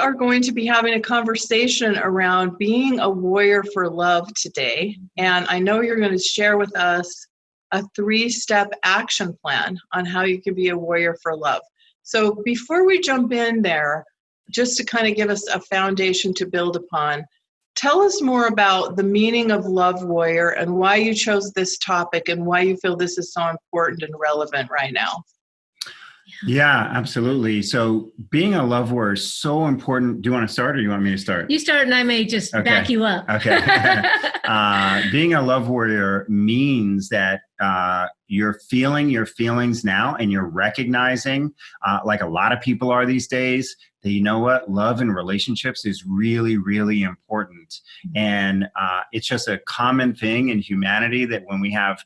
are going to be having a conversation around being a warrior for love today. And I know you're going to share with us a 3-step action plan on how you can be a warrior for love. So before we jump in there, just to kind of give us a foundation to build upon, tell us more about the meaning of love warrior and why you chose this topic and why you feel this is so important and relevant right now. Yeah, absolutely. So being a love warrior is so important. Do you want to start or do you want me to start? You start and I may just back you up. Okay. Being a love warrior means that you're feeling your feelings now and you're recognizing, like a lot of people are these days, that you know what, love and relationships is really, really important. And it's just a common thing in humanity that when we have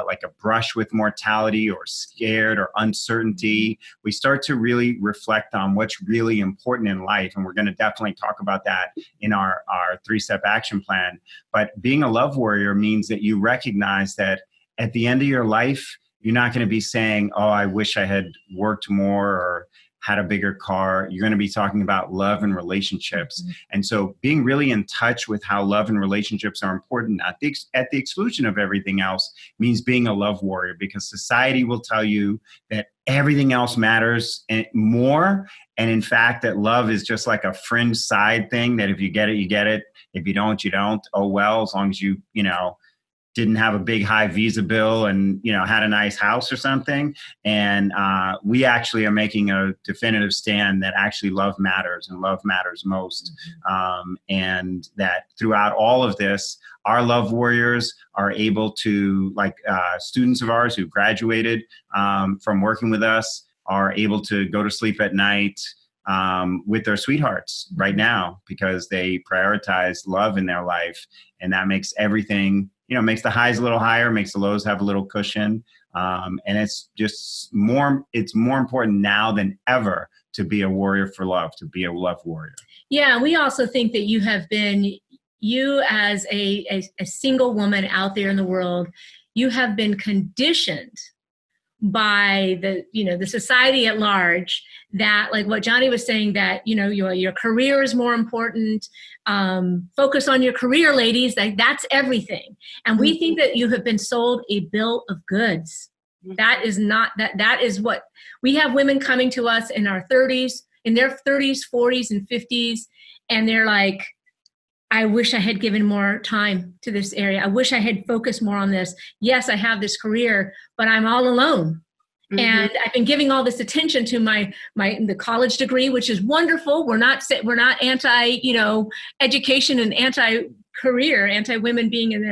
like a brush with mortality or scared or uncertainty, we start to really reflect on what's really important in life. And we're going to definitely talk about that in our 3-step action plan. But being a love warrior means that you recognize that at the end of your life, you're not going to be saying, oh, I wish I had worked more or had a bigger car. You're going to be talking about love and relationships. Mm-hmm. And so being really in touch with how love and relationships are important at the exclusion of everything else means being a love warrior, because society will tell you that everything else matters more. And in fact, that love is just like a fringe side thing, that if you get it, you get it. If you don't, you don't. Oh, well, as long as you didn't have a big high visa bill and, had a nice house or something. And we actually are making a definitive stand that actually love matters and love matters most. And that throughout all of this, our love warriors are able to, like students of ours who graduated from working with us, are able to go to sleep at night with their sweethearts right now because they prioritize love in their life. And that makes everything, makes the highs a little higher, makes the lows have a little cushion. And it's just it's more important now than ever to be a warrior for love, to be a love warrior. Yeah. We also think that you as a single woman out there in the world, you have been conditioned by the society at large, that, like what Johnny was saying, that your career is more important. Focus on your career, ladies. That's everything. And we think that you have been sold a bill of goods. That is not that is what we have. Women coming to us in their 30s, 40s, and 50s, and they're like, I wish I had given more time to this area. I wish I had focused more on this. Yes, I have this career, but I'm all alone. Mm-hmm. And I've been giving all this attention to the college degree, which is wonderful. We're not anti, education and anti-career, anti-women being in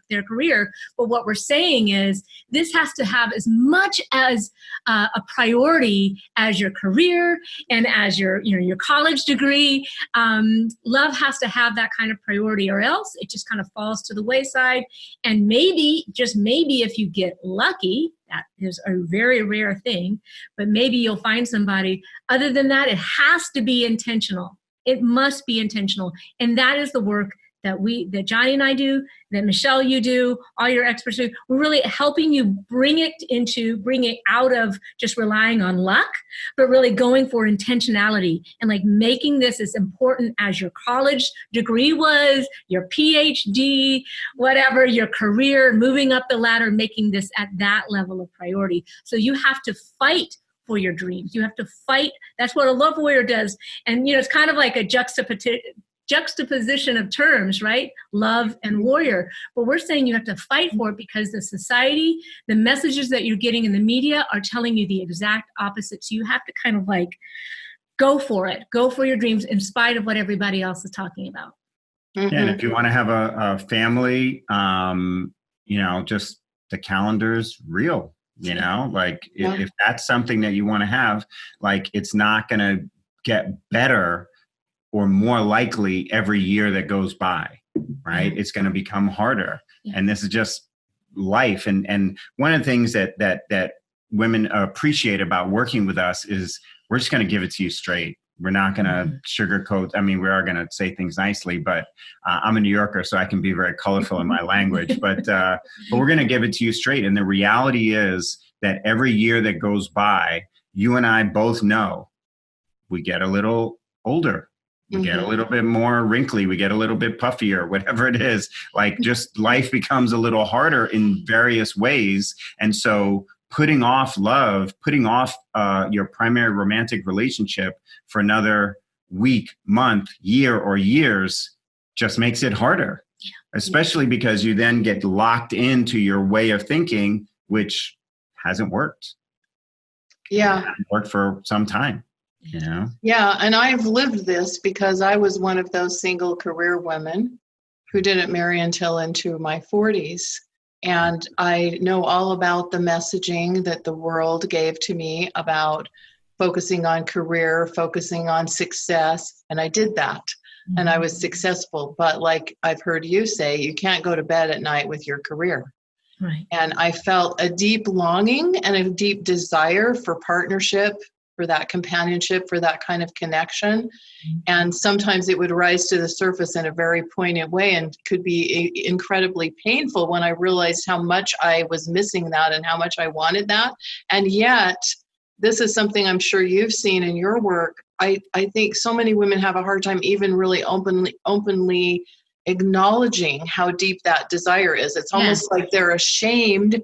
their career. But what we're saying is this has to have as much as a priority as your career and as your college degree. Love has to have that kind of priority, or else it just kind of falls to the wayside. And maybe, just maybe, if you get lucky, that is a very rare thing, but maybe you'll find somebody. Other than that, it has to be intentional. It must be intentional. And that is the work that Johnny and I do, that Michelle, you do, all your experts do. We're really helping you bring it out of just relying on luck, but really going for intentionality and like making this as important as your college degree was, your PhD, whatever, your career, moving up the ladder, making this at that level of priority. So you have to fight for your dreams. You have to fight. That's what a love warrior does. And, it's kind of like a juxtaposition of terms, right? Love and warrior. But we're saying you have to fight for it because the society, the messages that you're getting in the media are telling you the exact opposite. So you have to kind of like go for it. Go for your dreams in spite of what everybody else is talking about. Mm-hmm. And if you want to have a family, just the calendar's real, if that's something that you want to have, like it's not going to get better or more likely every year that goes by, right? It's going to become harder. Yeah. And this is just life. And one of the things that women appreciate about working with us is we're just going to give it to you straight. We're not going to sugarcoat. I mean, we are going to say things nicely, but I'm a New Yorker, so I can be very colorful in my language, but we're going to give it to you straight. And the reality is that every year that goes by, you and I both know we get a little older. We get a little bit more wrinkly. We get a little bit puffier, whatever it is. Like just life becomes a little harder in various ways. And so putting off love, putting off your primary romantic relationship for another week, month, year, or years just makes it harder, especially because you then get locked into your way of thinking, which hasn't worked. Yeah. It hasn't worked for some time. You know? Yeah, and I've lived this because I was one of those single career women who didn't marry until into my 40s. And I know all about the messaging that the world gave to me about focusing on career, focusing on success. And I did that. And I was successful. But like I've heard you say, you can't go to bed at night with your career. Right. And I felt a deep longing and a deep desire for partnership, for that companionship, for that kind of connection. And sometimes it would rise to the surface in a very poignant way and could be incredibly painful when I realized how much I was missing that and how much I wanted that. And yet, this is something I'm sure you've seen in your work. I think so many women have a hard time even really openly acknowledging how deep that desire is. It's almost like they're ashamed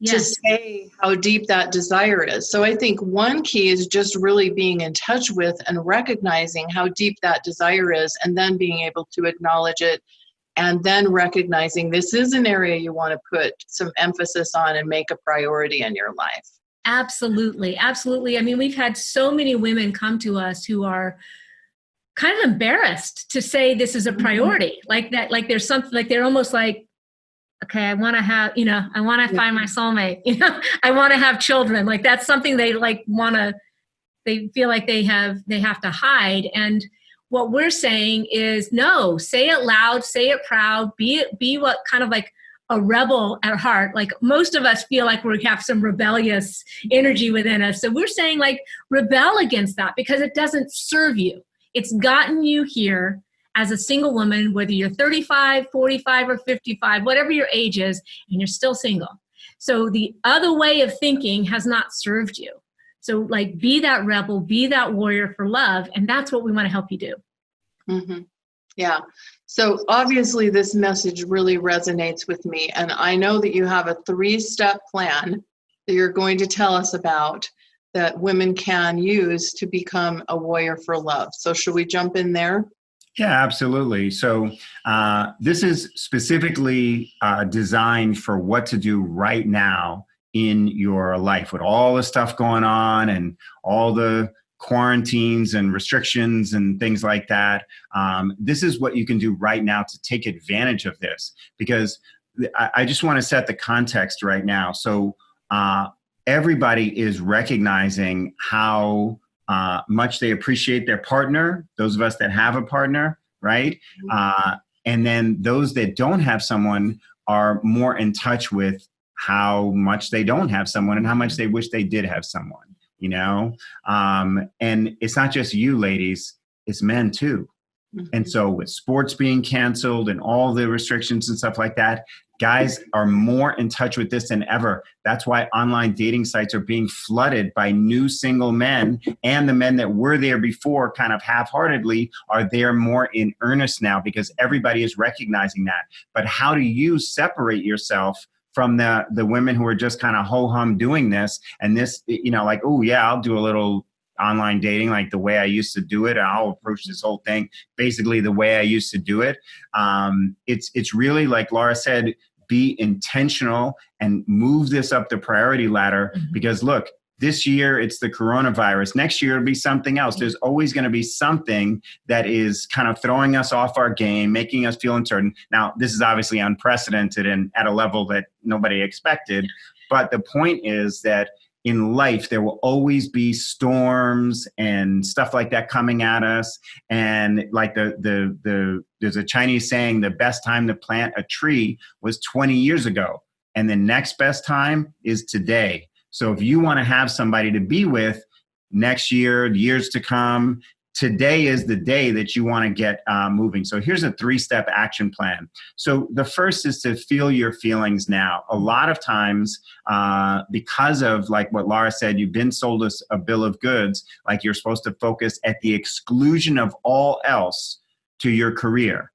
to say how deep that desire is. So I think one key is just really being in touch with and recognizing how deep that desire is, and then being able to acknowledge it, and then recognizing this is an area you want to put some emphasis on and make a priority in your life. Absolutely. Absolutely. I mean, we've had so many women come to us who are kind of embarrassed to say this is a priority, like that, like there's something, like they're almost like, okay, I want to have, I want to find my soulmate, I want to have children. Like that's something they they feel like they have to hide. And what we're saying is no, say it loud, say it proud, be what kind of like a rebel at heart. Like most of us feel like we have some rebellious energy within us. So we're saying like rebel against that because it doesn't serve you. It's gotten you here as a single woman, whether you're 35, 45, or 55, whatever your age is, and you're still single. So the other way of thinking has not served you. So like be that rebel, be that warrior for love. And that's what we want to help you do. Mm-hmm. Yeah. So obviously this message really resonates with me. And I know that you have a 3-step plan that you're going to tell us about that women can use to become a warrior for love. So should we jump in there? Yeah, absolutely. So this is specifically designed for what to do right now in your life with all the stuff going on and all the quarantines and restrictions and things like that. This is what you can do right now to take advantage of this, because I just want to set the context right now. So everybody is recognizing how much they appreciate their partner, those of us that have a partner, right? And then those that don't have someone are more in touch with how much they don't have someone and how much they wish they did have someone, and it's not just you ladies, it's men too. And so with sports being canceled and all the restrictions and stuff like that, guys are more in touch with this than ever. That's why online dating sites are being flooded by new single men, and the men that were there before kind of half-heartedly are there more in earnest now because everybody is recognizing that. But how do you separate yourself from the women who are just kind of ho-hum doing this and this, like, oh yeah, I'll do a little online dating like the way I used to do it. I'll approach this whole thing basically the way I used to do it. It's really, like Lara said, be intentional and move this up the priority ladder, because look, this year it's the coronavirus. Next year it'll be something else. There's always going to be something that is kind of throwing us off our game, making us feel uncertain. Now, this is obviously unprecedented and at a level that nobody expected. But the point is that in life, there will always be storms and stuff like that coming at us. And like there's a Chinese saying, the best time to plant a tree was 20 years ago. And the next best time is today. So if you want to have somebody to be with next year, years to come, today is the day that you want to get moving. So here's a 3-step action plan. So the first is to feel your feelings now. A lot of times, because of like what Lara said, you've been sold a bill of goods, like you're supposed to focus at the exclusion of all else to your career.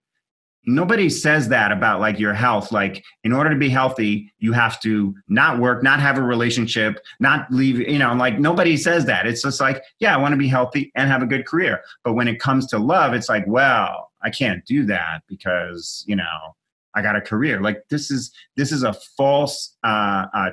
Nobody says that about like your health. Like in order to be healthy, you have to not work, not have a relationship, not leave, like nobody says that. It's just like, yeah, I want to be healthy and have a good career. But when it comes to love, it's like, well, I can't do that because, I got a career. Like this is a false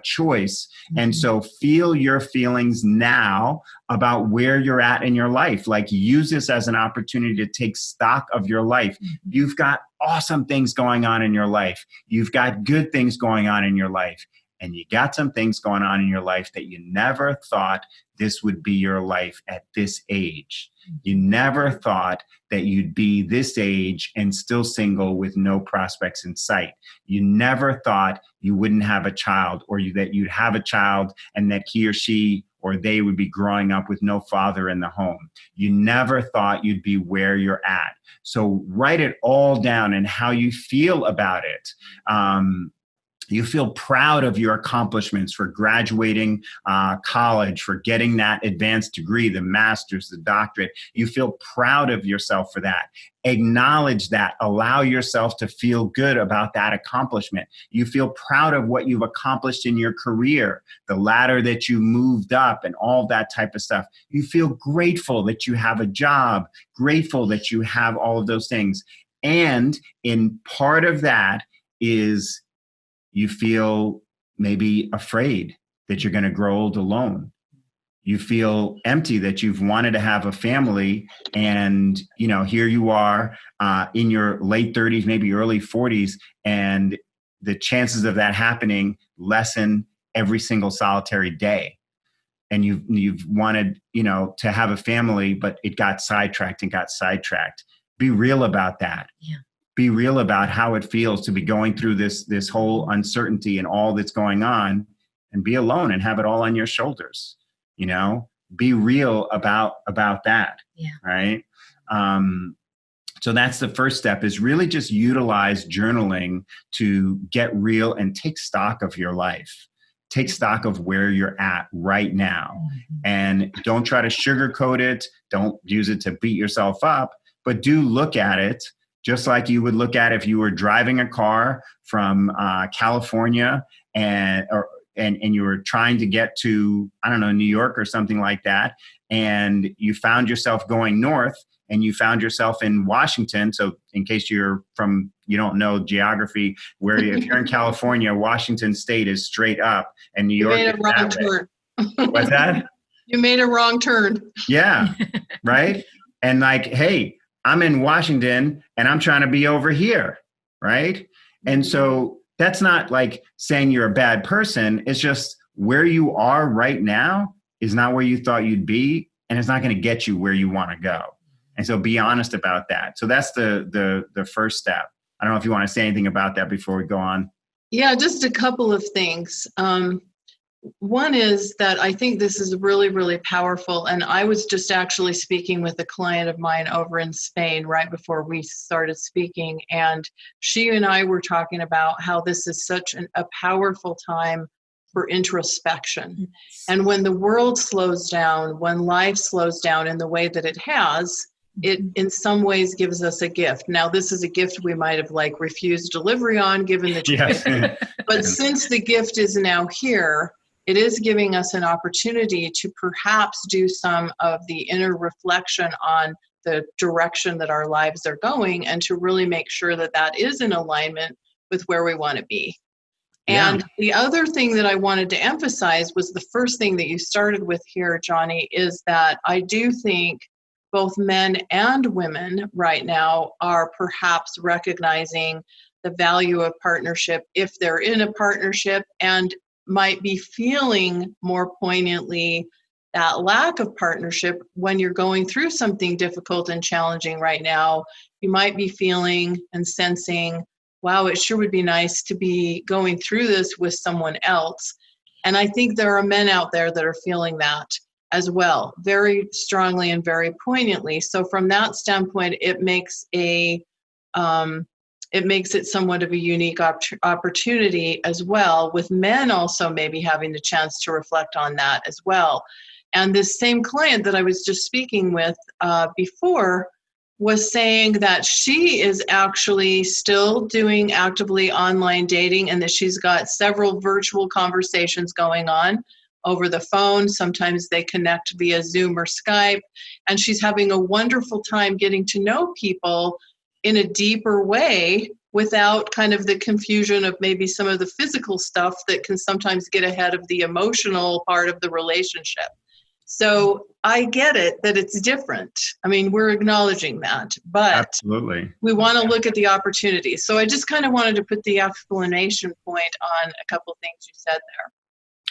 choice. And so feel your feelings now about where you're at in your life. Like use this as an opportunity to take stock of your life. You've got awesome things going on in your life. You've got good things going on in your life. And you got some things going on in your life that you never thought this would be your life at this age. You never thought that you'd be this age and still single with no prospects in sight. You never thought you wouldn't have a child, or that you'd have a child and that he or she or they would be growing up with no father in the home. You never thought you'd be where you're at. So write it all down and how you feel about it. You feel proud of your accomplishments for graduating college, for getting that advanced degree, the master's, the doctorate. You feel proud of yourself for that. Acknowledge that. Allow yourself to feel good about that accomplishment. You feel proud of what you've accomplished in your career, the ladder that you moved up and all that type of stuff. You feel grateful that you have a job, grateful that you have all of those things. And in part of that is you feel maybe afraid that you're going to grow old alone. You feel empty that you've wanted to have a family, and here you are in your late 30s, maybe early 40s, and the chances of that happening lessen every single solitary day. And you've wanted to have a family, but it got sidetracked. Be real about that. Yeah. Be real about how it feels to be going through this whole uncertainty and all that's going on, and be alone and have it all on your shoulders. Be real about that. Yeah. Right. So that's the first step, is really just utilize journaling to get real and take stock of your life. Take stock of where you're at right now. And don't try to sugarcoat it. Don't use it to beat yourself up, but do look at it just like you would look at if you were driving a car from California and you were trying to get to, New York or something like that. And you found yourself going north and you found yourself in Washington. So in case you don't know geography, if you're in California, Washington State is straight up and New York is wrong turn. What's that? You made a wrong turn. Yeah. Right. And like, hey, I'm in Washington and I'm trying to be over here. Right. And so that's not like saying you're a bad person. It's just where you are right now is not where you thought you'd be, and it's not going to get you where you want to go. And so be honest about that. So that's the first step. I don't know if you want to say anything about that before we go on. Yeah, just a couple of things. One is that I think this is really, really powerful. And I was just actually speaking with a client of mine over in Spain right before we started speaking. And she and I were talking about how this is such a powerful time for introspection. And when the world slows down, when life slows down in the way that it has, it in some ways gives us a gift. Now, this is a gift we might have refused delivery on given the choice. Yes. But since the gift is now here, it is giving us an opportunity to perhaps do some of the inner reflection on the direction that our lives are going, and to really make sure that that is in alignment with where we want to be. Yeah. And the other thing that I wanted to emphasize was the first thing that you started with here, Johnny, is that I do think both men and women right now are perhaps recognizing the value of partnership if they're in a partnership, and might be feeling more poignantly that lack of partnership when you're going through something difficult and challenging right now. You might be feeling and sensing, wow, it sure would be nice to be going through this with someone else. And I think there are men out there that are feeling that. as well, very strongly and very poignantly. So from that standpoint, it makes it somewhat of a unique opportunity as well, with men also maybe having the chance to reflect on that as well. And this same client that I was just speaking with before was saying that she is actually still doing actively online dating, and that she's got several virtual conversations going on over the phone. Sometimes they connect via Zoom or Skype, and she's having a wonderful time getting to know people in a deeper way without kind of the confusion of maybe some of the physical stuff that can sometimes get ahead of the emotional part of the relationship. So I get it that it's different. I mean, we're acknowledging that, but absolutely, we want to look at the opportunities. So I just kind of wanted to put the explanation point on a couple of things you said there.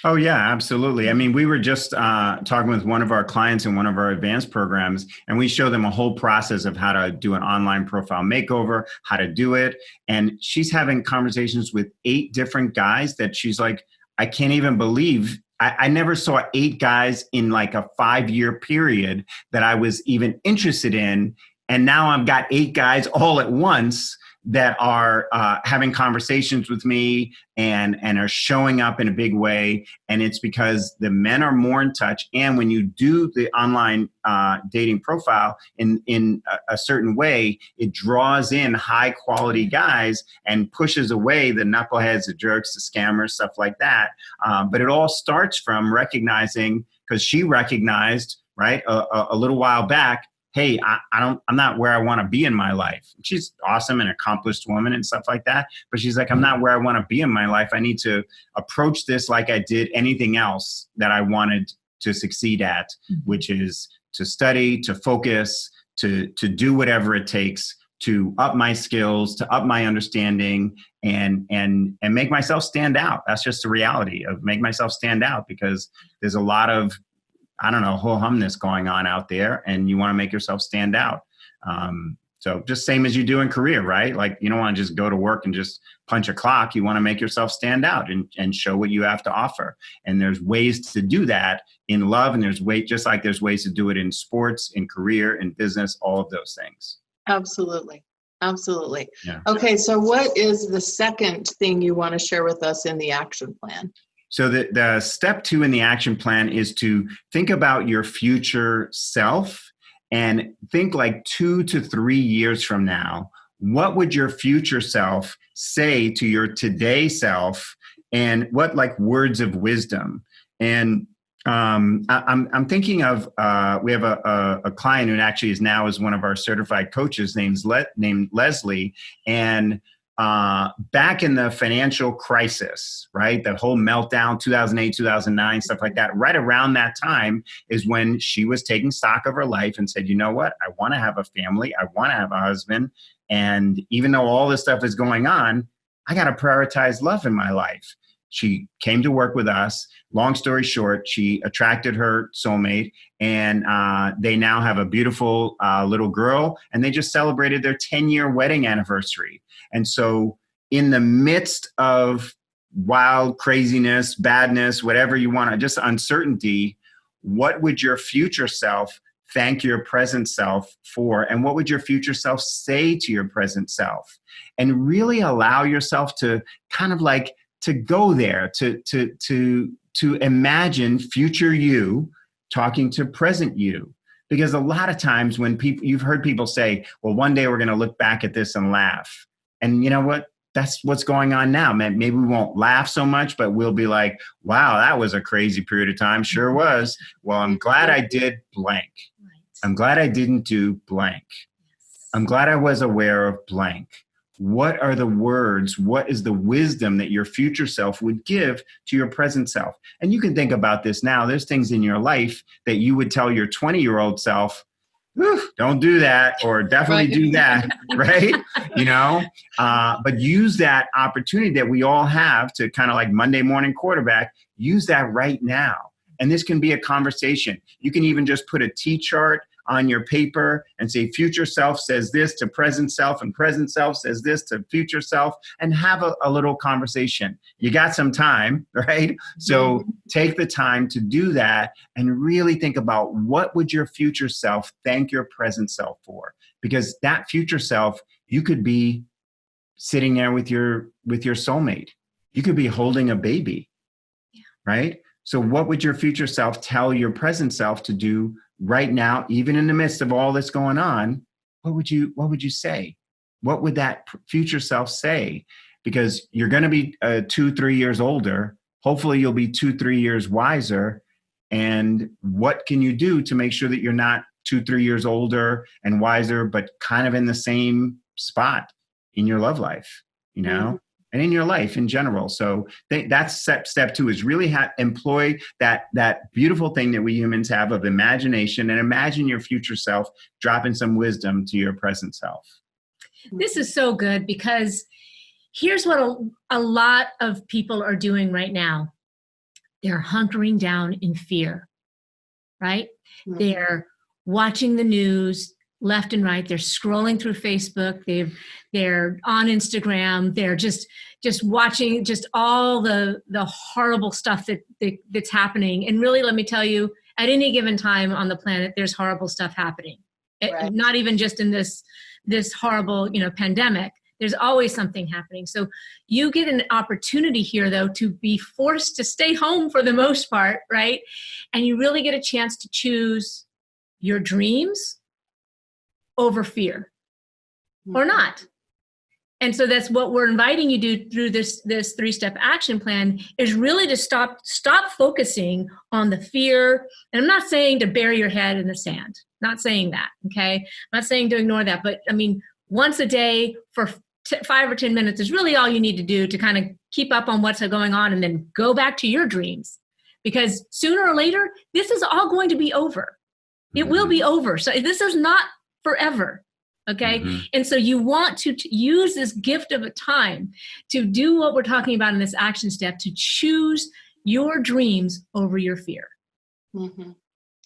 Oh, yeah, absolutely. I mean, we were just talking with one of our clients in one of our advanced programs, and we show them a whole process of how to do an online profile makeover, how to do it. And she's having conversations with 8 different guys that she's like, I can't even believe I never saw 8 guys in like a 5-year period that I was even interested in. And now I've got 8 guys all at once that are having conversations with me and are showing up in a big way. And it's because the men are more in touch. And when you do the online dating profile in a certain way, it draws in high quality guys and pushes away the knuckleheads, the jerks, the scammers, stuff like that. But it all starts from recognizing, because she recognized, right, a little while back, hey, I'm not where I want to be in my life. She's awesome and accomplished woman and stuff like that. But she's like, I'm not where I want to be in my life. I need to approach this like I did anything else that I wanted to succeed at, which is to study, to focus, to do whatever it takes to up my skills, to up my understanding, and make myself stand out. That's just the reality of make myself stand out, because there's a lot of, I don't know, ho-humness going on out there, and you want to make yourself stand out. So just same as you do in career, right? Like, you don't want to just go to work and just punch a clock. You want to make yourself stand out and show what you have to offer. And there's ways to do that in love, and there's just like there's ways to do it in sports, in career, in business, all of those things. Absolutely. Absolutely. Yeah. Okay, so what is the second thing you want to share with us in the action plan? So the step 2 in the action plan is to think about your future self and think like 2 to 3 years from now. What would your future self say to your today self, and what like words of wisdom? And I'm thinking of we have a client who actually is now is one of our certified coaches named Leslie, and back in the financial crisis, right? The whole meltdown, 2008, 2009, stuff like that. Right around that time is when she was taking stock of her life and said, you know what? I want to have a family. I want to have a husband. And even though all this stuff is going on, I got to prioritize love in my life. She came to work with us. Long story short, she attracted her soulmate, and they now have a beautiful little girl, and they just celebrated their 10-year wedding anniversary. And so in the midst of wild craziness, badness, whatever you want, just uncertainty, what would your future self thank your present self for? And what would your future self say to your present self? And really allow yourself to kind of like to go there, to imagine future you talking to present you. Because a lot of times when you've heard people say, well, one day we're going to look back at this and laugh. And you know what? That's what's going on now. Maybe we won't laugh so much, but we'll be like, wow, that was a crazy period of time. Sure was. Well, I'm glad I did blank. I'm glad I didn't do blank. I'm glad I was aware of blank. What are the words? What is the wisdom that your future self would give to your present self? And you can think about this now. There's things in your life that you would tell your 20-year-old self, don't do that, or definitely do that, right? You know, but use that opportunity that we all have to kind of like Monday morning quarterback, use that right now. And this can be a conversation. You can even just put a T-chart on your paper and say, future self says this to present self, and present self says this to future self, and have a little conversation. You got some time, right? So take the time to do that and really think about what would your future self thank your present self for? Because that future self, you could be sitting there with your soulmate. You could be holding a baby, right? So what would your future self tell your present self to do right now, even in the midst of all this going on? What would you say? What would that future self say? Because you're going to be 2-3 years older. Hopefully you'll be 2-3 years wiser. And what can you do to make sure that you're not 2-3 years older and wiser, but kind of in the same spot in your love life, you know, and in your life in general. So that's step 2 is really employ that beautiful thing that we humans have of imagination, and imagine your future self dropping some wisdom to your present self. This is so good, because here's what a lot of people are doing right now. They're hunkering down in fear, right? Mm-hmm. They're watching the news left and right. They're scrolling through Facebook. They're on Instagram. They're just watching just all the horrible stuff that's happening. And really, let me tell you, at any given time on the planet, there's horrible stuff happening. Right. Not even just in this horrible, pandemic. There's always something happening. So you get an opportunity here, though, to be forced to stay home for the most part, right? And you really get a chance to choose your dreams over fear, or not. And so that's what we're inviting you to do through this 3-step action plan, is really to stop focusing on the fear. And I'm not saying to bury your head in the sand, not saying that, okay? I'm not saying to ignore that, but I mean, once a day for 5 or 10 minutes is really all you need to do to kind of keep up on what's going on, and then go back to your dreams. Because sooner or later, this is all going to be over. It will be over. So this is not forever. Okay. Mm-hmm. And so you want to use this gift of a time to do what we're talking about in this action step, to choose your dreams over your fear. Mm-hmm.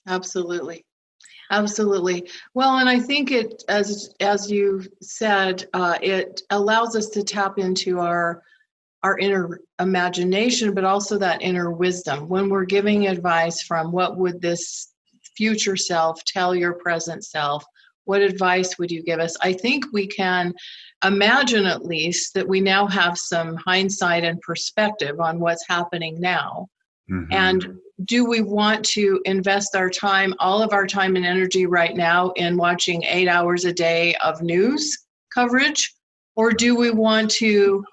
Absolutely. Absolutely. Well, and I think it, as you said, it allows us to tap into our inner imagination, but also that inner wisdom. When we're giving advice from what would this future self tell your present self, what advice would you give us? I think we can imagine, at least, that we now have some hindsight and perspective on what's happening now. Mm-hmm. And do we want to invest our time, all of our time and energy right now, in watching 8 hours a day of news coverage? Or do we want to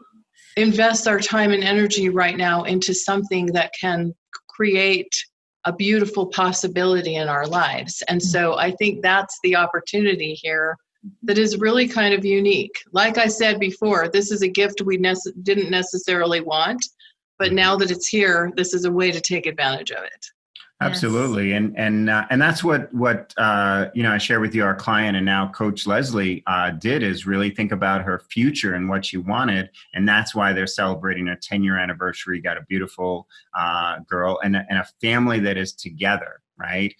invest our time and energy right now into something that can create a beautiful possibility in our lives? And so I think that's the opportunity here that is really kind of unique. Like I said before, this is a gift we didn't necessarily want, but now that it's here, this is a way to take advantage of it. Absolutely. Yes. And that's what I share with you, our client, and now Coach Leslie did, is really think about her future and what she wanted. And that's why they're celebrating a 10-year anniversary, got a beautiful girl and a family that is together, right?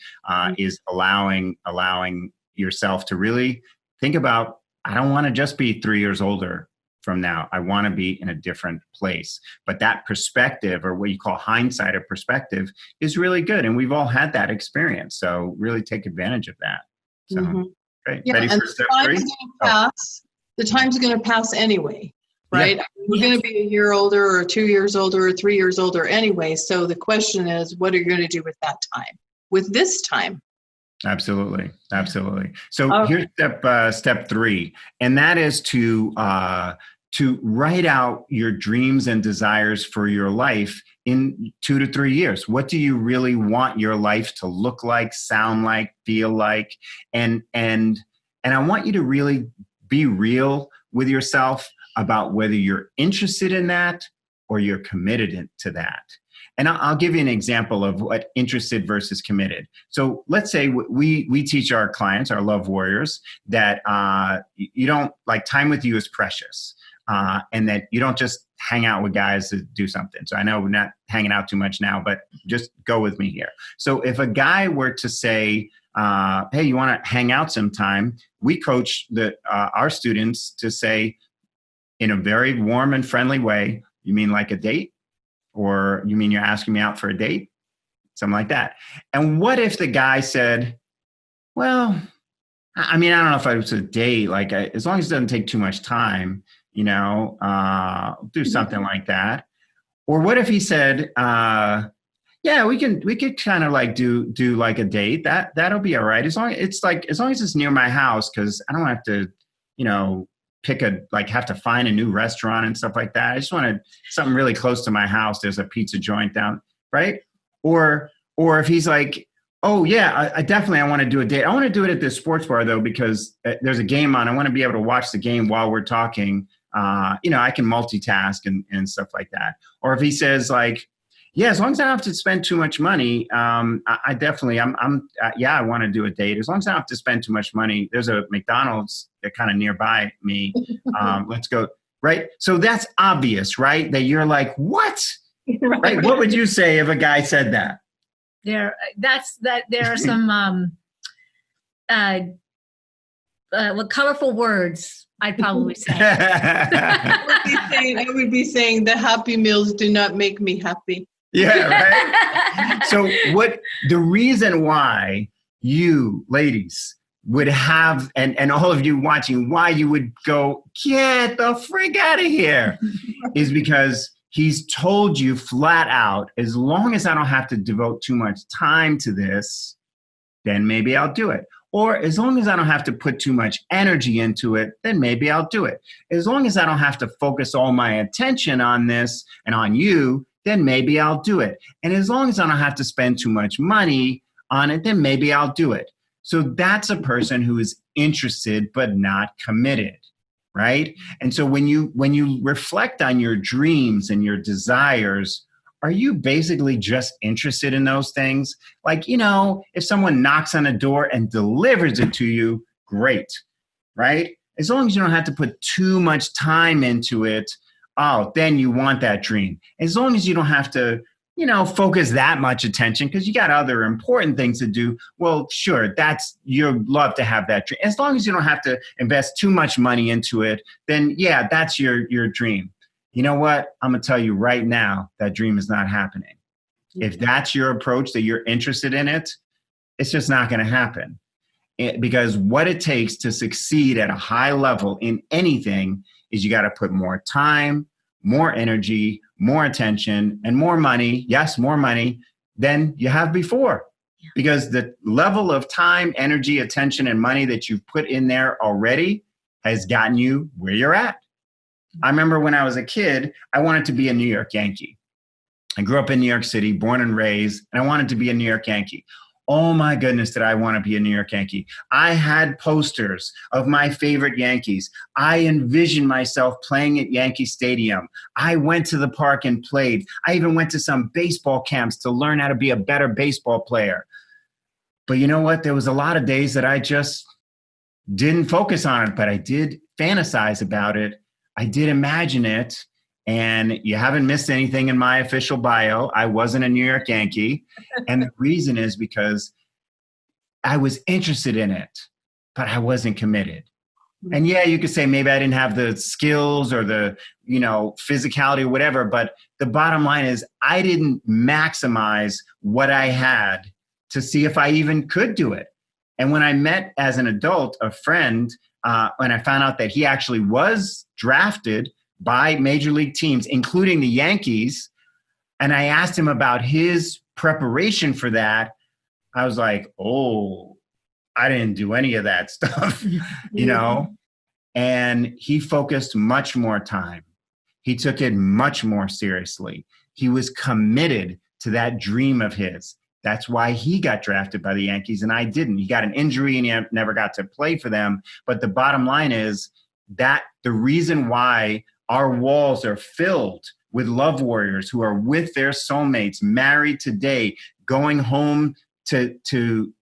Is allowing yourself to really think about, I don't want to just be 3 years older from now. I want to be in a different place. But that perspective, or what you call hindsight or perspective, is really good. And we've all had that experience. So really take advantage of that. So great. Yeah, ready for step 3? The time's going to pass anyway, right? Yeah. We're going to be a year older or 2 years older or 3 years older anyway. So the question is, what are you going to do with that time, with this time? Absolutely. So here's step 3, and that is to write out your dreams and desires for your life in 2 to 3 years. What do you really want your life to look like, sound like, feel like? And I want you to really be real with yourself about whether you're interested in that or you're committed to that. And I'll give you an example of what interested versus committed. So let's say we teach our clients, our love warriors, that you don't, like, time with you is precious, and that you don't just hang out with guys to do something. So I know we're not hanging out too much now, but just go with me here. So if a guy were to say, hey, you want to hang out sometime? We coach our students to say in a very warm and friendly way, you mean like a date? Or you mean you're asking me out for a date? Something like that. And what if the guy said, well, I mean, I don't know if it was a date, like as long as it doesn't take too much time, do something like that. Or what if he said, yeah, we could kind of like do like a date. That'll be all right. As long as it's near my house, because I don't have to, have to find a new restaurant and stuff like that. I just wanted something really close to my house. There's a pizza joint down, right? Or if he's like, oh yeah, I want to do a date. I want to do it at this sports bar though, because there's a game on. I want to be able to watch the game while we're talking. I can multitask and stuff like that. Or if he says like, yeah, as long as I don't have to spend too much money, I definitely, I want to do a date. As long as I don't have to spend too much money, there's a McDonald's kind of nearby me. Let's go. Right. So that's obvious, right? That you're like, what? Right. What would you say if a guy said that? There are some colorful words, I'd probably say. I would be saying the Happy Meals do not make me happy. Yeah, right. So the reason why you ladies would have, and all of you watching, why you would go, get the freak out of here, is because he's told you flat out, as long as I don't have to devote too much time to this, then maybe I'll do it. Or as long as I don't have to put too much energy into it, then maybe I'll do it. As long as I don't have to focus all my attention on this and on you, then maybe I'll do it. And as long as I don't have to spend too much money on it, then maybe I'll do it. So that's a person who is interested but not committed, right? And so when you reflect on your dreams and your desires, are you basically just interested in those things? Like, if someone knocks on a door and delivers it to you, great, right? As long as you don't have to put too much time into it, then you want that dream. As long as you don't have to, focus that much attention because you got other important things to do. Well, sure, you'd love to have that dream. As long as you don't have to invest too much money into it, then yeah, that's your dream. You know what? I'm going to tell you right now, that dream is not happening. If that's your approach, that you're interested in it, it's just not going to happen. Because what it takes to succeed at a high level in anything is you got to put more time, more energy, more attention, and more money. Yes, more money than you have before. Yeah. Because the level of time, energy, attention, and money that you've put in there already has gotten you where you're at. I remember when I was a kid, I wanted to be a New York Yankee. I grew up in New York City, born and raised, and I wanted to be a New York Yankee. Oh my goodness, did I want to be a New York Yankee. I had posters of my favorite Yankees. I envisioned myself playing at Yankee Stadium. I went to the park and played. I even went to some baseball camps to learn how to be a better baseball player. But you know what? There was a lot of days that I just didn't focus on it, but I did fantasize about it. I did imagine it. And you haven't missed anything in my official bio. I wasn't a New York Yankee. And the reason is because I was interested in it, but I wasn't committed. And yeah, you could say maybe I didn't have the skills or the, physicality or whatever. But the bottom line is I didn't maximize what I had to see if I even could do it. And when I met as an adult, a friend, when I found out that he actually was drafted by major league teams, including the Yankees. And I asked him about his preparation for that. I was like, oh, I didn't do any of that stuff, and he focused much more time. He took it much more seriously. He was committed to that dream of his. That's why he got drafted by the Yankees and I didn't. He got an injury and he never got to play for them. But the bottom line is that the reason why our walls are filled with love warriors who are with their soulmates, married today, going home to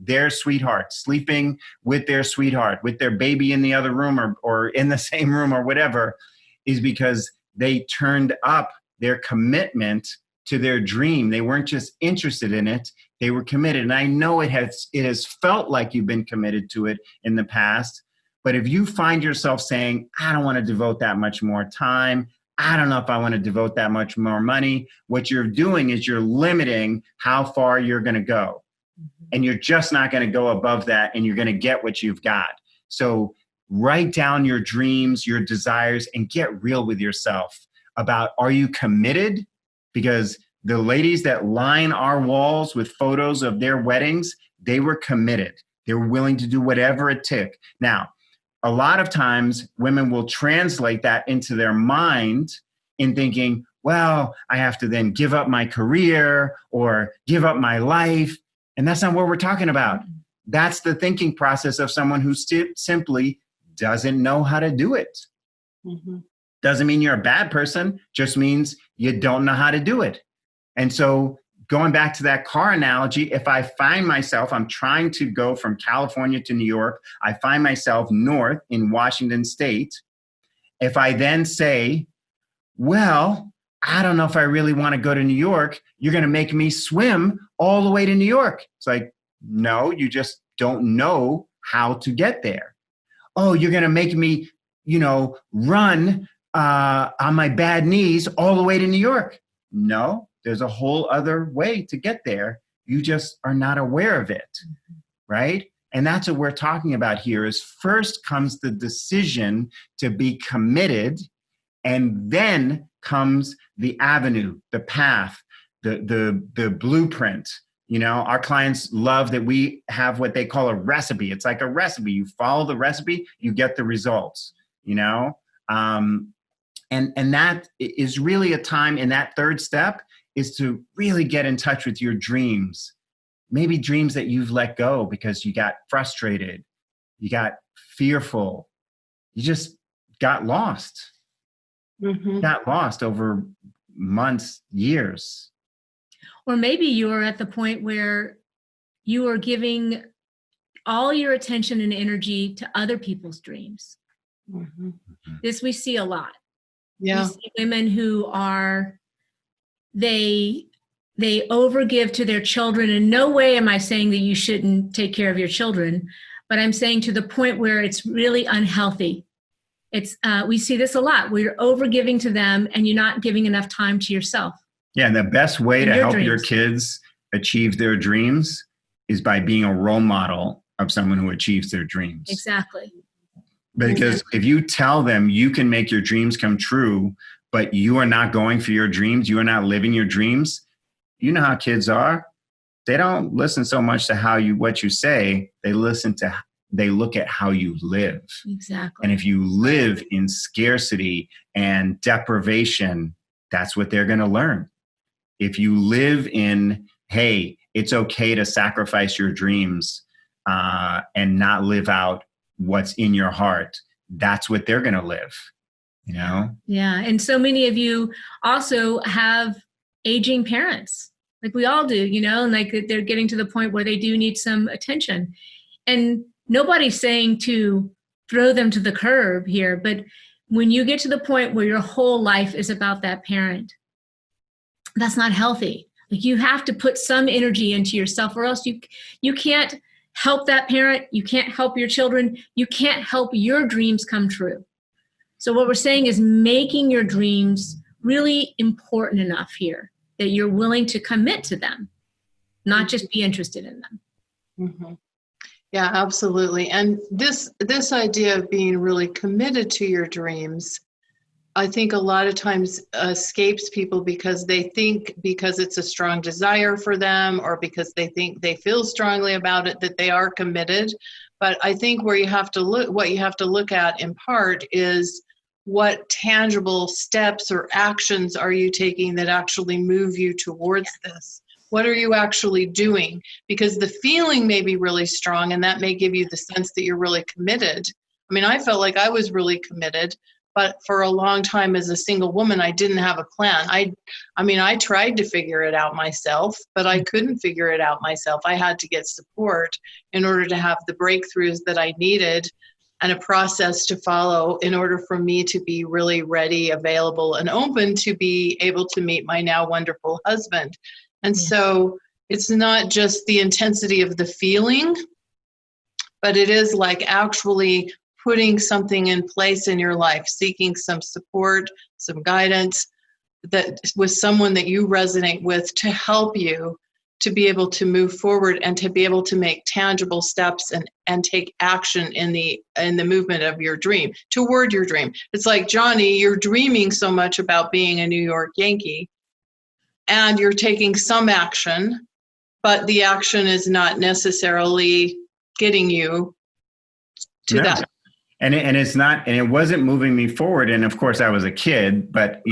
their sweetheart, sleeping with their sweetheart, with their baby in the other room or in the same room or whatever, is because they turned up their commitment to their dream. They weren't just interested in it, they were committed. And I know it has felt like you've been committed to it in the past. But if you find yourself saying, I don't want to devote that much more time, I don't know if I want to devote that much more money, what you're doing is you're limiting how far you're going to go. And you're just not going to go above that, and you're going to get what you've got. So write down your dreams, your desires, and get real with yourself about, are you committed? Because the ladies that line our walls with photos of their weddings, they were committed. They were willing to do whatever it took. Now, a lot of times women will translate that into their mind in thinking, well, I have to then give up my career or give up my life. And that's not what we're talking about. That's the thinking process of someone who simply doesn't know how to do it. Mm-hmm. Doesn't mean you're a bad person, just means you don't know how to do it. And so going back to that car analogy, if I find myself, I'm trying to go from California to New York, I find myself north in Washington State. If I then say, well, I don't know if I really want to go to New York, you're going to make me swim all the way to New York. It's like, no, you just don't know how to get there. Oh, you're going to make me, run on my bad knees all the way to New York. No, there's a whole other way to get there. You just are not aware of it, right? And that's what we're talking about here is first comes the decision to be committed, and then comes the avenue, the path, the blueprint. Our clients love that we have what they call a recipe. It's like a recipe. You follow the recipe, you get the results, and that is really a time in that third step is to really get in touch with your dreams. Maybe dreams that you've let go because you got frustrated, you got fearful, you just got lost. Mm-hmm. Got lost over months, years. Or maybe you're at the point where you are giving all your attention and energy to other people's dreams. Mm-hmm. This we see a lot. Yeah. We see women who are, they overgive to their children. In no way am I saying that you shouldn't take care of your children, but I'm saying to the point where it's really unhealthy. We see this a lot. We're overgiving to them and you're not giving enough time to yourself. Yeah, and the best way to help dreams. your kids achieve their dreams is by being a role model of someone who achieves their dreams. Exactly. Because if you tell them you can make your dreams come true, but you are not going for your dreams, you are not living your dreams, you know how kids are. They don't listen so much to what you say, they look at how you live. Exactly. And if you live in scarcity and deprivation, that's what they're going to learn. If you live in, hey, it's okay to sacrifice your dreams and not live out what's in your heart, that's what they're going to live, Yeah. And so many of you also have aging parents, like we all do, and like they're getting to the point where they do need some attention. And nobody's saying to throw them to the curb here, but when you get to the point where your whole life is about that parent, that's not healthy. Like you have to put some energy into yourself, or else you can't help that parent. You can't help your children. You can't help your dreams come true. So what we're saying is making your dreams really important enough here that you're willing to commit to them, not just be interested in them. Mm-hmm. Yeah, absolutely. And this idea of being really committed to your dreams, I think a lot of times escapes people because they think because it's a strong desire for them or because they think they feel strongly about it that they are committed. But I think what you have to look at in part is what tangible steps or actions are you taking that actually move you towards this? What are you actually doing? Because the feeling may be really strong and that may give you the sense that you're really committed. I mean, I felt like I was really committed, but for a long time as a single woman, I didn't have a plan. I tried to figure it out myself, but I couldn't figure it out myself. I had to get support in order to have the breakthroughs that I needed and a process to follow in order for me to be really ready, available, and open to be able to meet my now wonderful husband. And so it's not just the intensity of the feeling, but it is like actually putting something in place in your life, seeking some support, some guidance that with someone that you resonate with to help you to be able to move forward and to be able to make tangible steps and take action in the movement of your dream, toward your dream. It's like, Johnny, you're dreaming so much about being a New York Yankee, and you're taking some action, but the action is not necessarily getting you to that. And it's not, and it wasn't moving me forward. And of course I was a kid, but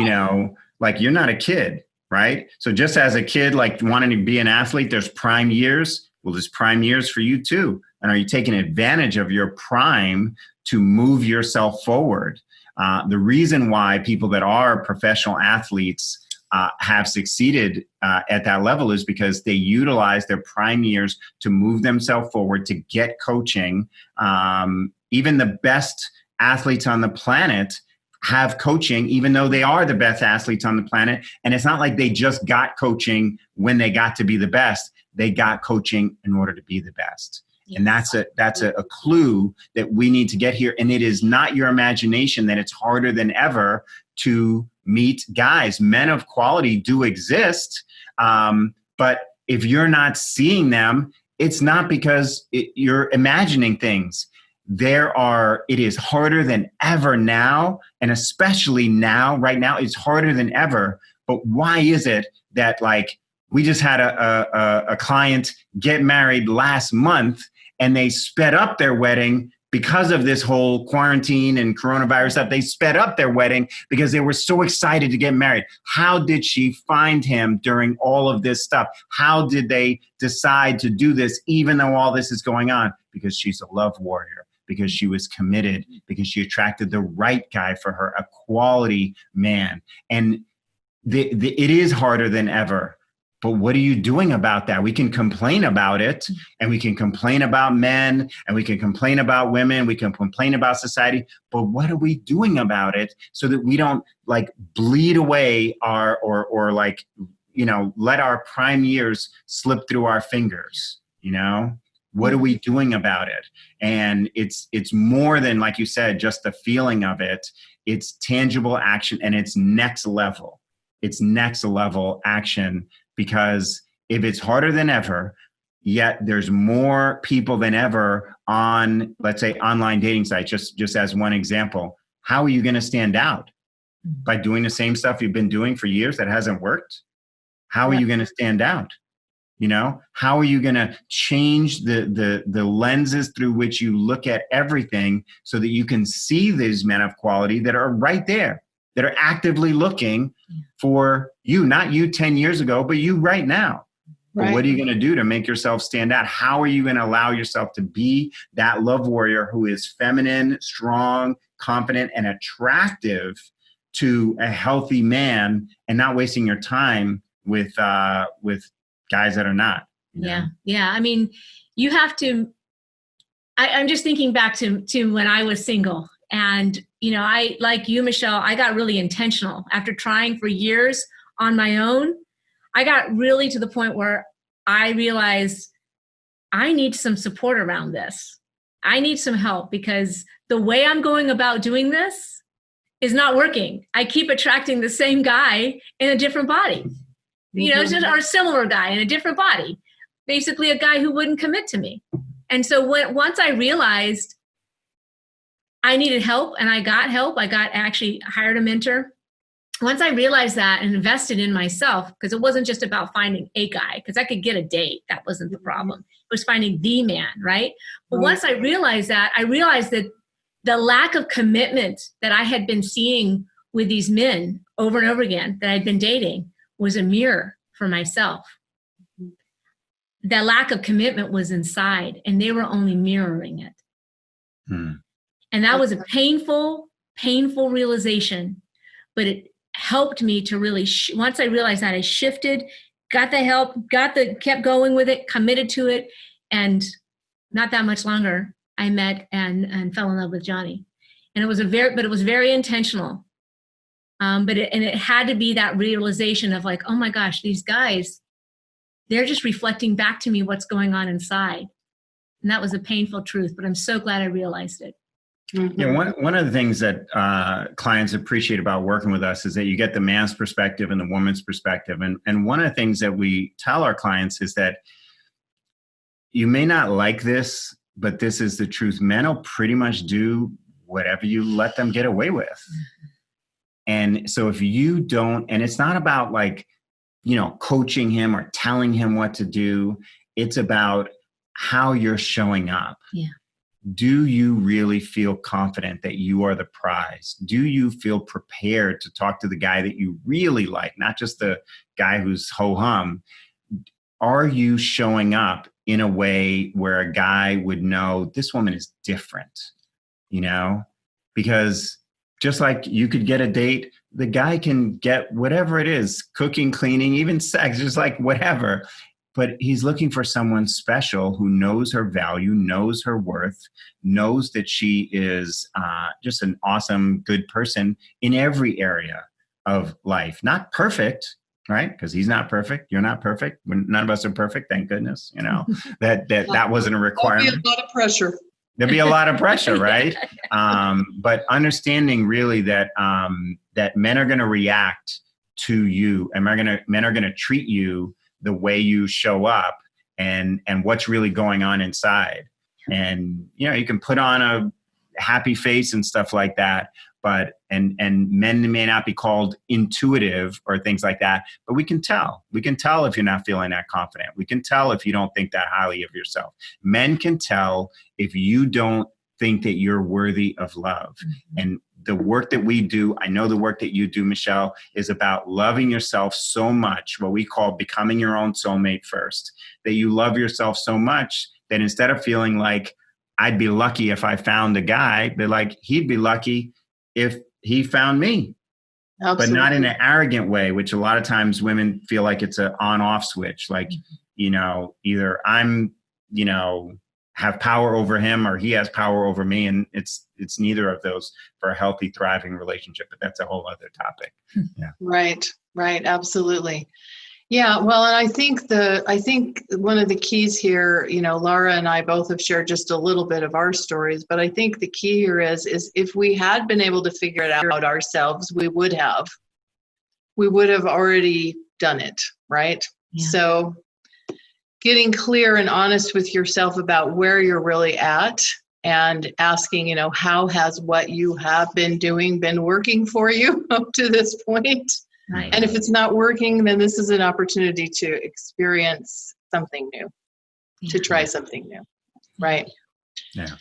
like, you're not a kid, right? So just as a kid, like wanting to be an athlete, there's prime years. Well, there's prime years for you too. And are you taking advantage of your prime to move yourself forward? The reason why people that are professional athletes have succeeded at that level is because they utilize their prime years to move themselves forward, to get coaching. Even the best athletes on the planet have coaching, even though they are the best athletes on the planet. And it's not like they just got coaching when they got to be the best. They got coaching in order to be the best. Yes. And that's a clue that we need to get here. And it is not your imagination that it's harder than ever to meet guys. Men of quality do exist. But if you're not seeing them, it's not because you're imagining things. It is harder than ever now, and especially now, right now, it's harder than ever. But why is it that, like, we just had a client get married last month, and they sped up their wedding because of this whole quarantine and coronavirus stuff? They sped up their wedding because they were so excited to get married. How did she find him during all of this stuff? How did they decide to do this, even though all this is going on? Because she's a love warrior. Because she was committed, because she attracted the right guy for her, a quality man. And it is harder than ever. But what are you doing about that? We can complain about it, and we can complain about men, and we can complain about women, we can complain about society, but what are we doing about it so that we don't like bleed away or let our prime years slip through our fingers, What are we doing about it? And it's more than, like you said, just the feeling of it. It's tangible action, and it's next level. It's next level action, because if it's harder than ever, yet there's more people than ever on, let's say, online dating sites, just as one example, how are you going to stand out? By doing the same stuff you've been doing for years that hasn't worked? How are you going to stand out? How are you going to change the lenses through which you look at everything so that you can see these men of quality that are right there, that are actively looking for you, not you 10 years ago, but you right now. Right. But what are you going to do to make yourself stand out? How are you going to allow yourself to be that love warrior who is feminine, strong, confident, and attractive to a healthy man, and not wasting your time with guys that are not. Yeah. I mean, you have to, I'm just thinking back to when I was single, and, I, like you, Michelle, I got really intentional after trying for years on my own. I got really to the point where I realized I need some support around this. I need some help, because the way I'm going about doing this is not working. I keep attracting the same guy in a different body. Just or a similar guy in a different body, basically a guy who wouldn't commit to me. And so once I realized I needed help, and I got help, actually hired a mentor. Once I realized that and invested in myself, because it wasn't just about finding a guy, because I could get a date. That wasn't the problem. It was finding the man, right? But once I realized that the lack of commitment that I had been seeing with these men over and over again that I'd been dating was a mirror for myself. That lack of commitment was inside, and they were only mirroring it. And that was a painful realization, but it helped me to really, once I realized that, I shifted, got the help, kept going with it, committed to it. And not that much longer, I met and fell in love with Johnny. And it was very intentional. It had to be that realization of like, oh my gosh, these guys, they're just reflecting back to me what's going on inside. And that was a painful truth, but I'm so glad I realized it. Mm-hmm. Yeah, one of the things that clients appreciate about working with us is that you get the man's perspective and the woman's perspective. And one of the things that we tell our clients is that you may not like this, but this is the truth. Men will pretty much do whatever you let them get away with. Mm-hmm. And so if you don't, and it's not about like, coaching him or telling him what to do. It's about how you're showing up. Yeah. Do you really feel confident that you are the prize? Do you feel prepared to talk to the guy that you really like, not just the guy who's ho-hum? Are you showing up in a way where a guy would know this woman is different, Because just like you could get a date, the guy can get whatever it is, cooking, cleaning, even sex, just like whatever. But he's looking for someone special who knows her value, knows her worth, knows that she is just an awesome, good person in every area of life. Not perfect, right? Because he's not perfect. You're not perfect. None of us are perfect, thank goodness. That wasn't a requirement. There'll be a lot of pressure. There'll be a lot of pressure, right? But understanding really that that men are going to react to you, and men are going to treat you the way you show up, and what's really going on inside. And you can put on a happy face and stuff like that, but and men may not be called intuitive or things like that, but we can tell if you're not feeling that confident. We can tell if you don't think that highly of yourself. Men can tell if you don't think that you're worthy of love. Mm-hmm. And the work that we do, I know the work that you do, Michelle, is about loving yourself so much, what we call becoming your own soulmate first, that you love yourself so much that instead of feeling like I'd be lucky if I found a guy, but like he'd be lucky if he found me. Absolutely. But not in an arrogant way, which a lot of times women feel like it's an on-off switch. Like, either I'm, have power over him or he has power over me. And it's neither of those for a healthy, thriving relationship, but that's a whole other topic. Yeah. Right. Absolutely. Yeah. Well, and I think one of the keys here, Lara and I both have shared just a little bit of our stories, but I think the key here is if we had been able to figure it out ourselves, we would have already done it. Right. Yeah. So getting clear and honest with yourself about where you're really at and asking, how has what you have been doing been working for you up to this point? Right. And if it's not working, then this is an opportunity to experience something new, to try something new. Right. Yeah.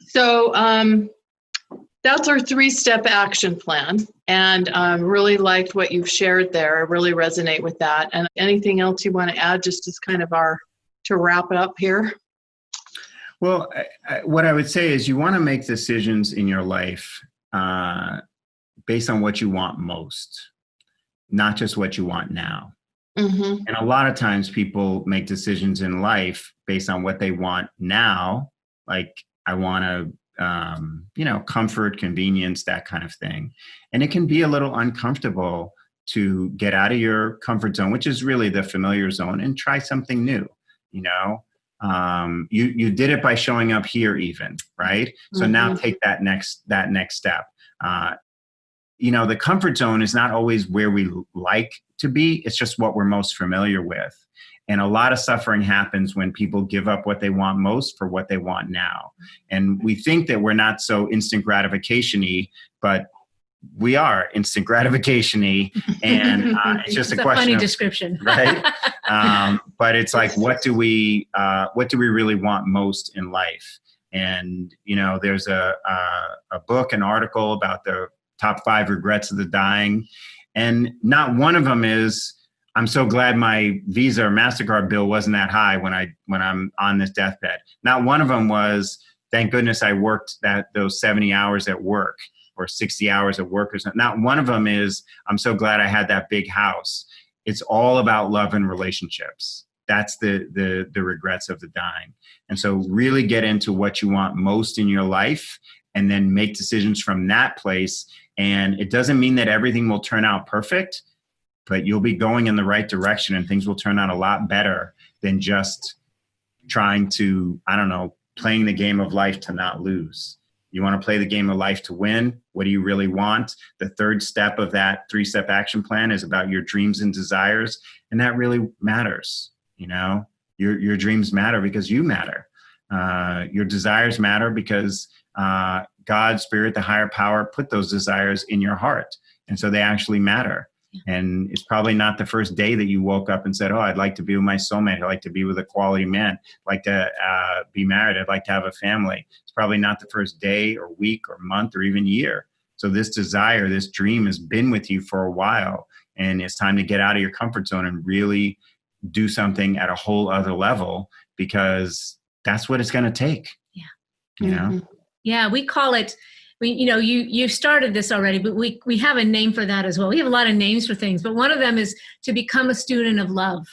So that's our 3-step action plan. And really liked what you've shared there. I really resonate with that. And anything else you want to add, just as kind of to wrap it up here? Well, what I would say is you want to make decisions in your life based on what you want most, not just what you want now. Mm-hmm. And a lot of times people make decisions in life based on what they want now. Like I want to, comfort, convenience, that kind of thing. And it can be a little uncomfortable to get out of your comfort zone, which is really the familiar zone, and try something new. You did it by showing up here even, right? So mm-hmm. Now take that next step. The comfort zone is not always where we like to be. It's just what we're most familiar with. And a lot of suffering happens when people give up what they want most for what they want now. And we think that we're not so instant gratification-y, but we are instant gratification-y, and it's just it's a question. Funny description, right? But it's like, what do we really want most in life? And there's a book, an article about the top 5 regrets of the dying, and not one of them is, I'm so glad my Visa or MasterCard bill wasn't that high when I'm on this deathbed. Not one of them was, thank goodness I worked those 70 hours at work, or 60 hours at work or something. Not one of them is, I'm so glad I had that big house. It's all about love and relationships. that's the regrets of the dying. And so really get into what you want most in your life and then make decisions from that place. And it doesn't mean that everything will turn out perfect, but you'll be going in the right direction and things will turn out a lot better than just trying to, playing the game of life to not lose. You want to play the game of life to win. What do you really want? The third step of that 3-step action plan is about your dreams and desires. And that really matters. Your dreams matter because you matter. Your desires matter because God, Spirit, the higher power, put those desires in your heart. And so they actually matter. And it's probably not the first day that you woke up and said, I'd like to be with my soulmate. I'd like to be with a quality man. I'd like to be married. I'd like to have a family. It's probably not the first day or week or month or even year. So this desire, this dream has been with you for a while. And it's time to get out of your comfort zone and really do something at a whole other level, because that's what it's going to take. Yeah. Yeah, we call it, you started this already, but we have a name for that as well. We have a lot of names for things, but one of them is to become a student of love.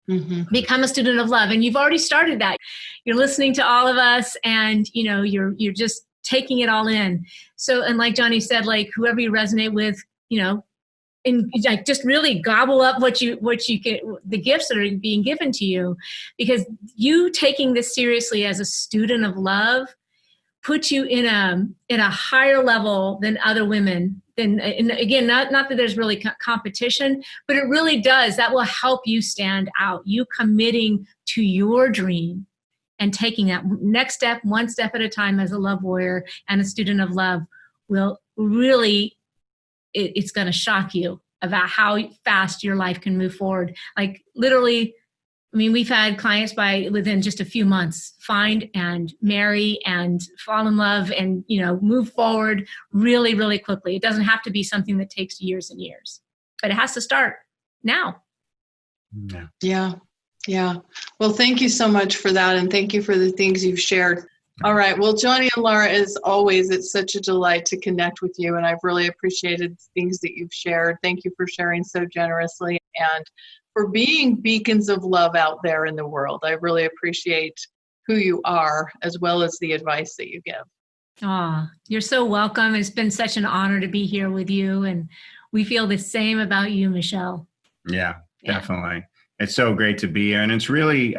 Mm-hmm. Become a student of love. And you've already started that. You're listening to all of us and, you're just taking it all in. So, and like Johnny said, like whoever you resonate with, and like just really gobble up what you get, the gifts that are being given to you, because you taking this seriously as a student of love put you in a higher level than other women. And again, not that there's really competition, but it really does. That will help you stand out. You committing to your dream and taking that next step, one step at a time as a love warrior and a student of love will really, it's going to shock you about how fast your life can move forward. Like literally, we've had clients within just a few months find and marry and fall in love and, move forward really, really quickly. It doesn't have to be something that takes years and years, but it has to start now. Yeah. Well, thank you so much for that. And thank you for the things you've shared. All right. Well, Johnny and Lara, as always, it's such a delight to connect with you. And I've really appreciated things that you've shared. Thank you for sharing so generously and for being beacons of love out there in the world. I really appreciate who you are as well as the advice that you give. You're so welcome. It's been such an honor to be here with you. And we feel the same about you, Michelle. Yeah, definitely. It's so great to be here. And it's really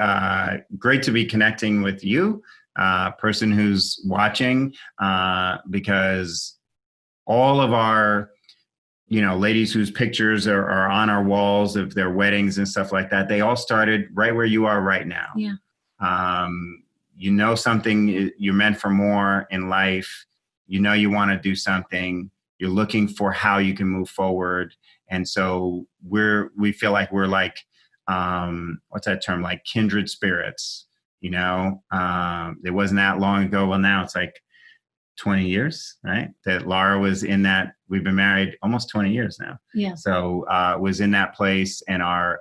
great to be connecting with you, person who's watching, because all of our ladies whose pictures are on our walls of their weddings and stuff like that, they all started right where you are right now. Yeah. Something, you're meant for more in life. You want to do something. You're looking for how you can move forward. And so we feel like we're like, what's that term? Like kindred spirits, it wasn't that long ago. Well, now it's like 20 years, right? That Lara was in that. We've been married almost 20 years now. Yeah. So was in that place and are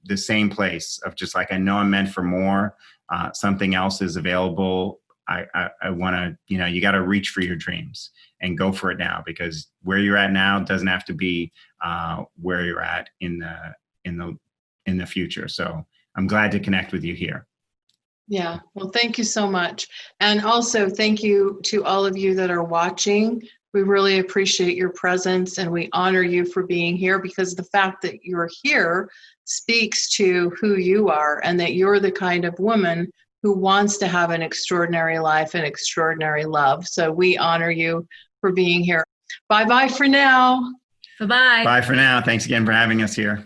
the same place of just like, I know I'm meant for more. Something else is available. I want to, you got to reach for your dreams and go for it now, because where you're at now doesn't have to be where you're at in the future. So I'm glad to connect with you here. Yeah. Well, thank you so much. And also thank you to all of you that are watching. We really appreciate your presence and we honor you for being here, because the fact that you're here speaks to who you are and that you're the kind of woman who wants to have an extraordinary life and extraordinary love. So we honor you for being here. Bye-bye for now. Bye-bye. Bye for now. Thanks again for having us here.